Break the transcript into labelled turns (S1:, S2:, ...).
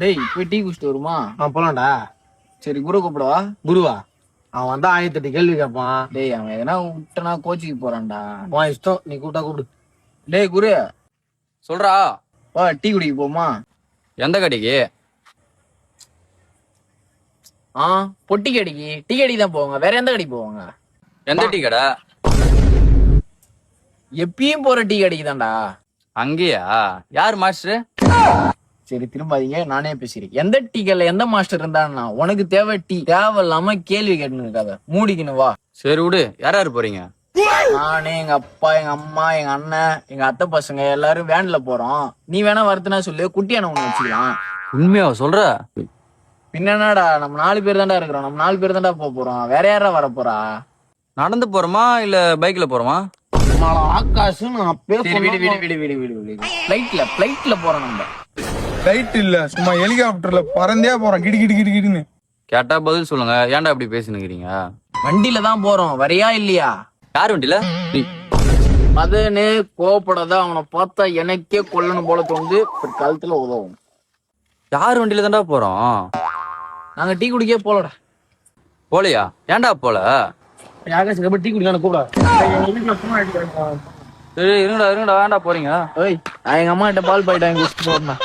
S1: டேய் போய் டீ குடிச்சிட்டு வருமா?
S2: போலாம்டா.
S1: சரி குரு கூப்பிடவா?
S2: குருவா? அவன் வந்தா 1008 கேள்வி கேட்பான்.
S1: டேய் அவன் எதனா விட்டனா கோச்சிக்கு போறான்டா.
S2: உன் இஷ்டம், நீ கூப்பிட்டா கூப்பிடு.
S1: டேய் குரு
S3: சொல்றா.
S1: வா டீ குடிக்க போமா?
S3: எந்த கடைக்கு?
S1: பொட்டி கடைக்கு. டீ கடைக்கு தான் போவாங்க, வேற எந்த கடைக்கு போவாங்க?
S3: எந்த டீ கடை?
S1: எப்பயும் போற டீ கடைக்கு தான்டா.
S3: அங்கேயா? யார் மாஸ்டர்?
S1: சரி திரும்பாதீங்க, நானே பேசுறேன். எந்த டீ கடையில எந்த மாஸ்டர் இருந்தான்னா உனக்கு தேவை டீ, தேவையில்லாம கேள்வி கேட்டுன்னு இருக்காத. மூடிக்கணும் வா.
S3: சரி விடு. யார் யாரு போறீங்க?
S1: நானே, எங்க அப்பா, எங்க அம்மா, எங்க அண்ணன், எங்க அத்தை பசங்க எல்லாரும் வேன்ல போறோம். நீ வேணா வரதுனா சொல்லு, குட்டியான ஒண்ணு வச்சுக்கலாம்.
S3: உண்மையா சொல்ற?
S1: பின்னடா நம்ம 4 பேர் தான்டா இருக்கிறோம். நம்ம 4 பேர் தான்டா போறோம். வேற யாரா வர போறா?
S3: நடந்து போறோமா இல்ல பைக்ல போறோமா?
S2: ஆகாஷ் நான் அப்பே
S1: சரி விடு விடு விடு விடு விடு விடு. பிளைட்ல போறோம் நம்ம.
S4: லைட் இல்ல, சும்மா ஹெலிகாப்டர்ல பறந்தே போறோம். கிடி கிடி கிடி கிடின்னு.
S3: கேட்டா பதில் சொல்லுங்க. ஏன்டா இப்படி பேசினுக்கிறீங்க?
S1: வண்டியில தான் போறோம், வரியா இல்லையா?
S3: யார் வண்டியில?
S1: மதனு கோவப்படாத. அவனை பார்த்தா எனக்கே கொல்லணும் போல தோணுது. கழுத்துல உதவும்.
S3: யார் வண்டியில தான்டா போறோம்?
S1: நாங்க டீ குடிக்க போலடா.
S3: போலையா? ஏன்டா போல?
S2: ஆகாஷ் போய் டீ குடிக்கலாம் கூப்பிட.
S3: சரி இருங்கடா இருங்கடா. ஏன்டா போறீங்க?
S1: நான் எங்க அம்மா கிட்ட பால் பாயிட்டு வாங்கி குடிச்சிட்டு போறேன்.